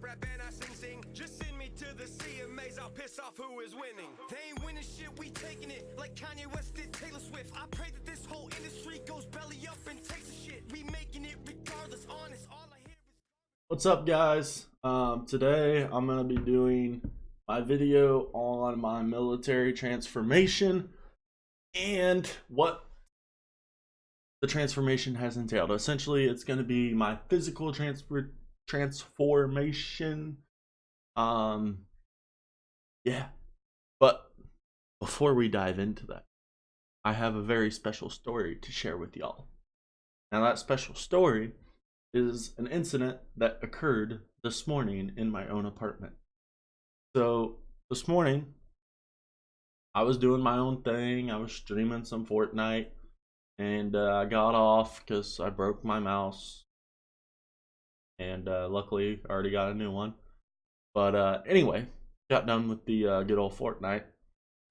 rap and I sing. Just send me to the CMAs, I'll piss off who is winning. They ain't winning shit, we taking it like Kanye West did Taylor Swift. I pray that this whole industry goes belly up and takes a shit. We making it regardless, honest, all I hear is... What's up, guys? Today I'm gonna be doing my video on my military transformation and what the transformation has entailed. Essentially, it's gonna be my physical transformation. Yeah. But before we dive into that, I have a very special story to share with y'all. Now, that special story is an incident that occurred this morning in my own apartment. So this morning, I was doing my own thing. I was streaming some Fortnite, and I got off because I broke my mouse, and luckily I already got a new one. But anyway, got done with the good old Fortnite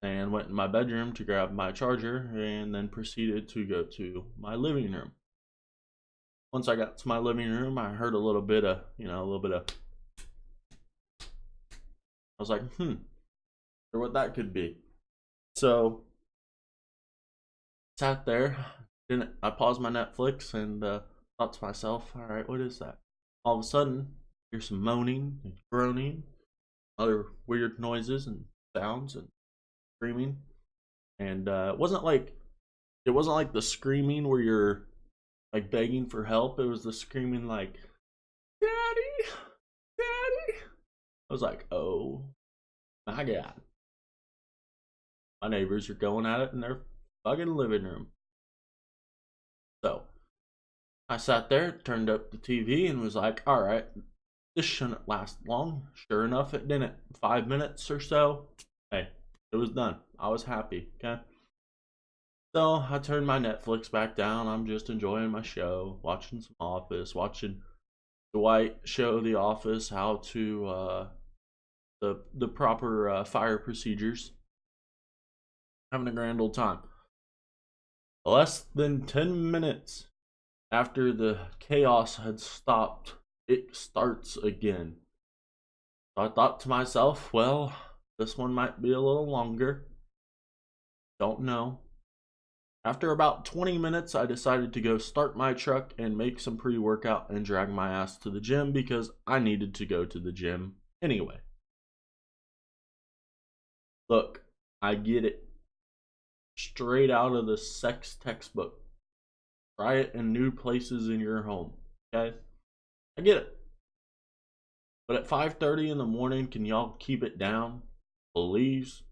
and went in my bedroom to grab my charger, and then proceeded to go to my living room. Once I got to my living room, I heard a little bit of, I was like, wonder what that could be. So, sat there, I paused my Netflix and thought to myself, all right, what is that? All of a sudden, hear some moaning and groaning, other weird noises and sounds and screaming. And it wasn't like the screaming where you're like begging for help. It was the screaming like, Daddy, Daddy. I was like, oh my God. My neighbors are going at it in their fucking living room. So I sat there, turned up the TV, and was like, all right, this shouldn't last long. Sure enough, it didn't. 5 minutes or so, hey, it was done. I was happy, okay? So I turned my Netflix back down. I'm just enjoying my show, watching some Office, watching Dwight show The Office how to the proper fire procedures. Having a grand old time. Less than 10 minutes after the chaos had stopped, it starts again. So I thought to myself, well, this one might be a little longer. Don't know. After about 20 minutes, I decided to go start my truck and make some pre-workout and drag my ass to the gym because I needed to go to the gym anyway. Look, I get it. Straight out of the sex textbook. Try it in new places in your home, okay? I get it. But at 5:30 in the morning, can y'all keep it down? Please?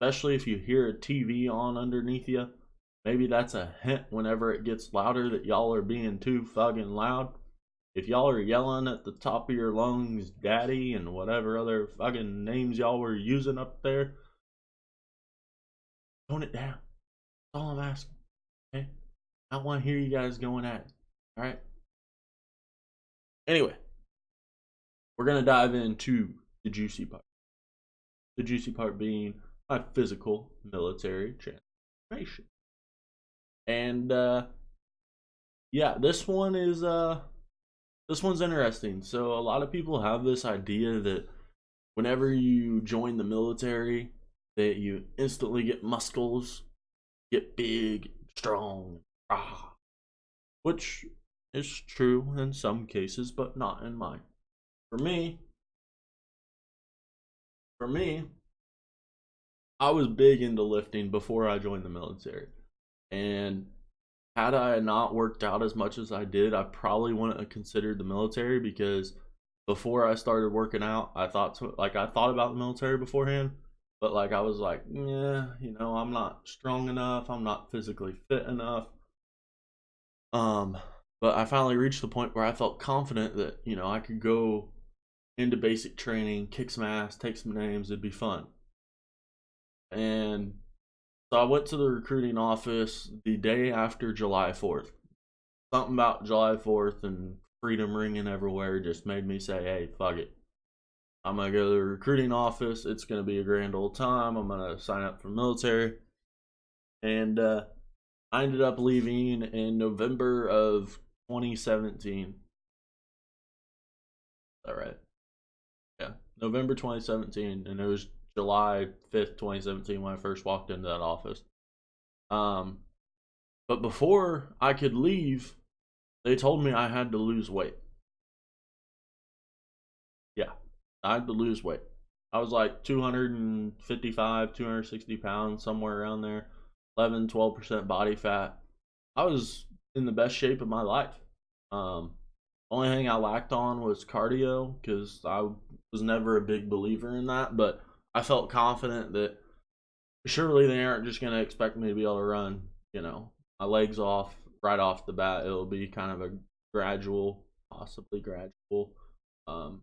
Especially if you hear a TV on underneath you. Maybe that's a hint whenever it gets louder that y'all are being too fucking loud. If y'all are yelling at the top of your lungs, daddy, and whatever other fucking names y'all were using up there, tone it down. That's all I'm asking, okay? I don't want to hear you guys going at it, alright? Anyway, we're going to dive into the juicy part. The juicy part being my physical military transformation. And yeah, this one's interesting. So a lot of people have this idea that whenever you join the military, that you instantly get muscles, get big, strong, which is true in some cases, but not in mine. For me, I was big into lifting before I joined the military. And had I not worked out as much as I did, I probably wouldn't have considered the military, because before I started working out, I thought about the military beforehand, but I was like, yeah, I'm not strong enough, I'm not physically fit enough. But I finally reached the point where I felt confident that, I could go into basic training, kick some ass, take some names, it'd be fun. And so I went to the recruiting office the day after July 4th. Something about July 4th and freedom ringing everywhere just made me say, hey, fuck it. I'm going to go to the recruiting office. It's going to be a grand old time. I'm going to sign up for military. And I ended up leaving in November of 2017. that right? Yeah, November 2017, and it was July 5th, 2017 when I first walked into that office. Um, but before I could leave, they told me I had to lose weight. Yeah, I had to lose weight. I was like 255, 260 pounds, somewhere around there, 11, 12% body fat. I was in the best shape of my life. Only thing I lacked on was cardio because I was never a big believer in that, but I felt confident that surely they aren't just going to expect me to be able to run, my legs off right off the bat. It'll be kind of a gradual, possibly gradual um,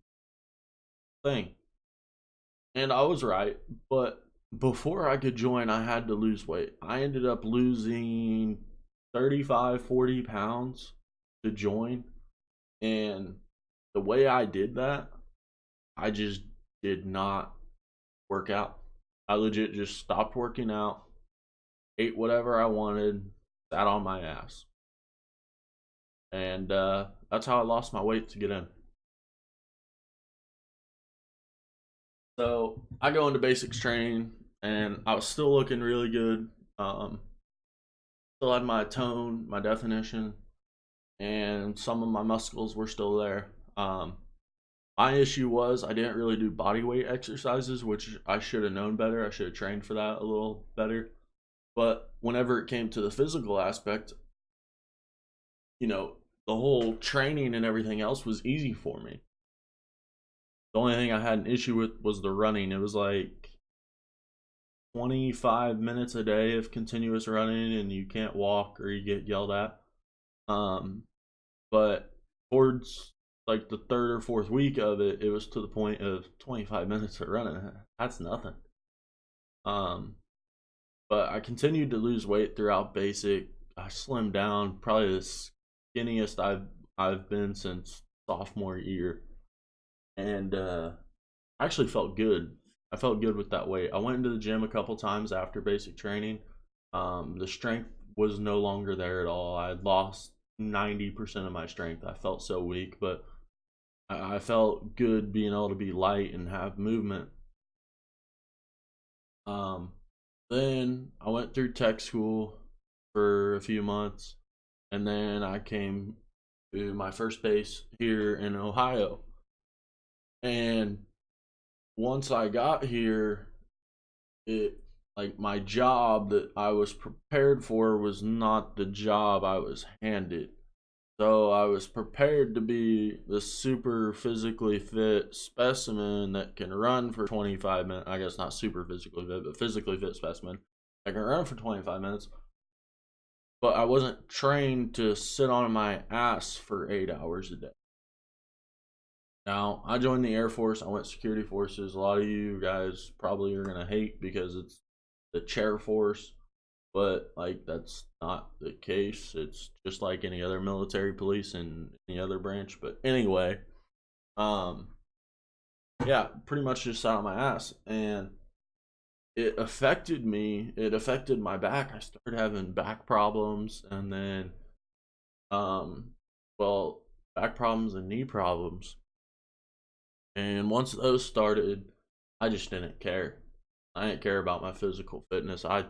thing. And I was right, but before I could join, I had to lose weight. I ended up losing 35, 40 pounds to join. And the way I did that, I just did not work out. I legit just stopped working out, ate whatever I wanted, sat on my ass. And that's how I lost my weight to get in. So I go into basics training, and I was still looking really good. Still had my tone, my definition, and some of my muscles were still there. My issue was I didn't really do body weight exercises, which I should have known better. I should have trained for that a little better. But whenever it came to the physical aspect, the whole training and everything else was easy for me. The only thing I had an issue with was the running. It was like 25 minutes a day of continuous running, and you can't walk or you get yelled at. But towards like the third or fourth week of it, it was to the point of 25 minutes of running. That's nothing. But I continued to lose weight throughout basic. I slimmed down, probably the skinniest I've been since sophomore year, and I actually felt good. I felt good with that weight. I went into the gym a couple times after basic training. The strength was no longer there at all. I had lost 90% of my strength. I felt so weak, but I felt good being able to be light and have movement. Then I went through tech school for a few months, and then I came to my first base here in Ohio. And once I got here, it like my job that I was prepared for was not the job I was handed. So I was prepared to be the super physically fit specimen that can run for 25 minutes. I guess not super physically fit, but physically fit specimen that can run for 25 minutes. But I wasn't trained to sit on my ass for 8 hours a day. Now, I joined the Air Force. I went security forces. A lot of you guys probably are going to hate because it's the chair force. But like that's not the case. It's just like any other military, police, and any other branch. But anyway, yeah, pretty much just sat on my ass, and it affected me. It affected my back. I started having back problems, and then, well, back problems and knee problems. And once those started, I just didn't care. I didn't care about my physical fitness. I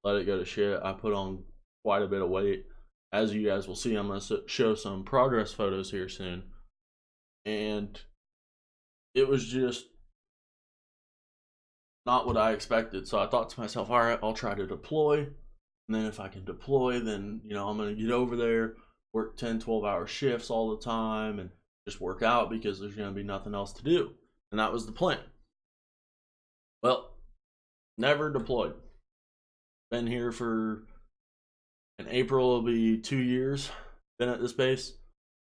let it go to shit. I put on quite a bit of weight. As you guys will see, I'm going to show some progress photos here soon. And it was just not what I expected. So I thought to myself, all right, I'll try to deploy. And then if I can deploy, then, I'm going to get over there, work 10, 12-hour shifts all the time, and just work out because there's going to be nothing else to do. And that was the plan. Well, never deployed. Been here for, in April it'll be 2 years, been at this base.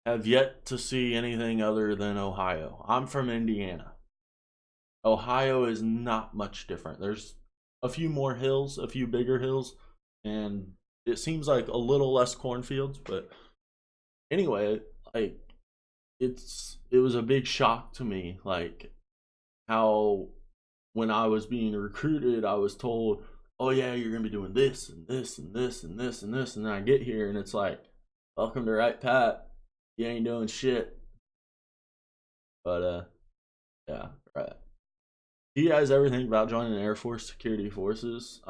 Have yet to see anything other than Ohio. I'm from Indiana. Ohio is not much different. There's a few more hills, a few bigger hills, and it seems like a little less cornfields, but anyway, like it was a big shock to me, like how when I was being recruited, I was told, oh yeah, you're gonna be doing this and this and this and this and this, and then I get here and it's like, welcome to Wright Pat, you ain't doing shit. But yeah, right. Do you guys ever think about joining the Air Force Security Forces?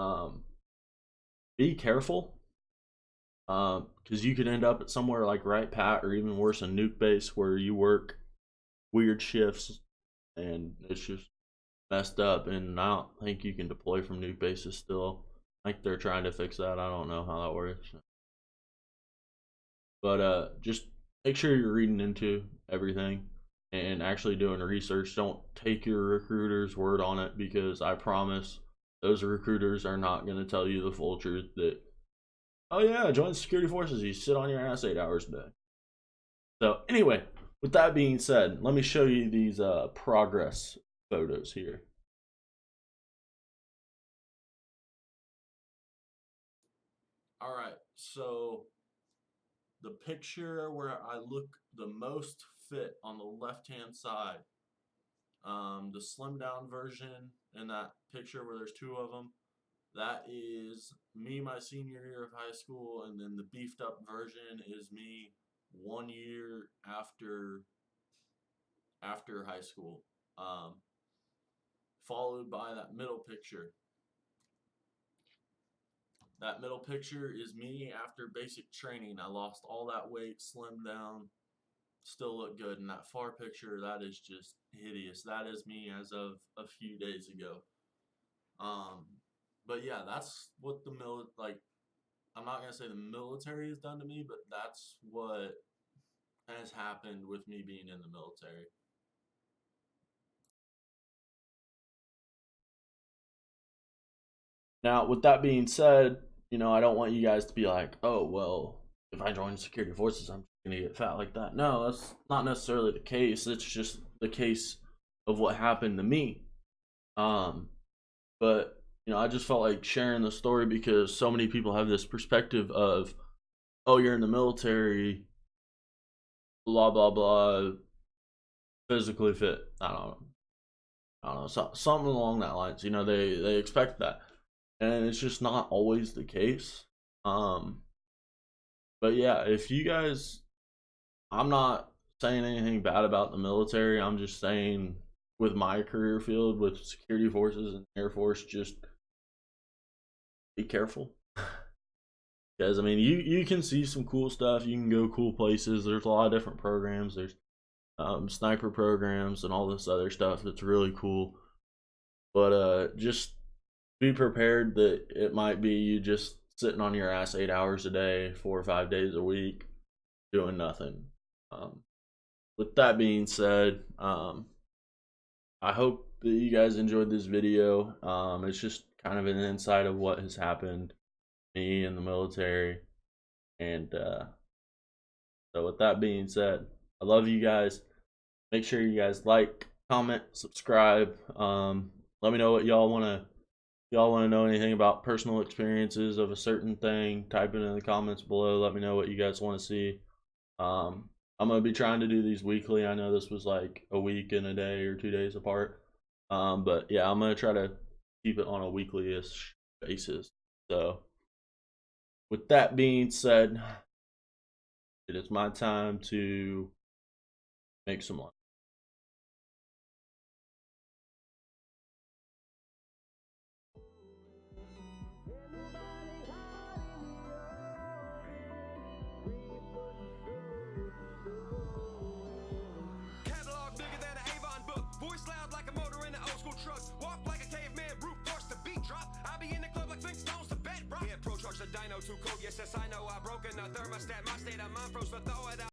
Be careful, because you could end up at somewhere like Wright Pat, or even worse, a nuke base where you work weird shifts and it's just messed up. And I don't think you can deploy from nuke bases still. I think they're trying to fix that. I don't know how that works. But just make sure you're reading into everything and actually doing research. Don't take your recruiter's word on it, because I promise those recruiters are not going to tell you the full truth that, oh yeah, join the security forces, you sit on your ass 8 hours a day. So anyway, with that being said, let me show you these progress photos here. All right, so the picture where I look the most fit on the left-hand side, the slimmed down version in that picture where there's two of them, that is me my senior year of high school, and then the beefed up version is me 1 year after high school, followed by that middle picture. That middle picture is me after basic training. I lost all that weight, slimmed down, still look good. And that far picture, that is just hideous. That is me as of a few days ago. But yeah, that's what the I'm not gonna say the military has done to me, but that's what has happened with me being in the military. Now, with that being said, I don't want you guys to be like, oh, well, if I join the security forces, I'm going to get fat like that. No, that's not necessarily the case. It's just the case of what happened to me. But, I just felt like sharing the story because so many people have this perspective of, oh, you're in the military, blah, blah, blah, physically fit. I don't know, something along that lines. They expect that. And it's just not always the case. But yeah, if you guys, I'm not saying anything bad about the military. I'm just saying, with my career field with security forces and Air Force, just be careful. Because you can see some cool stuff. You can go cool places. There's a lot of different programs. There's sniper programs and all this other stuff that's really cool. But just be prepared that it might be you just sitting on your ass 8 hours a day, 4 or 5 days a week, doing nothing. With that being said, I hope that you guys enjoyed this video. It's just kind of an insight of what has happened to me in the military. And so with that being said, I love you guys. Make sure you guys like, comment, subscribe. Let me know what y'all want to know anything about personal experiences of a certain thing. Type it in the comments below. Let me know what you guys want to see. I'm going to be trying to do these weekly. I know this was like a week and a day or 2 days apart. But yeah, I'm going to try to keep it on a weekly-ish basis. So with that being said, it is my time to make some money. Catalog bigger than an Avon book. Voice loud like a motor in an old school truck. Walk like a caveman, brute force the beat drop. I be in the club like Flintstones to bedrock. Yeah, Pro Charge the dyno too cold. Yes, I know. I broken the thermostat. My state of mind froze, so throw it out.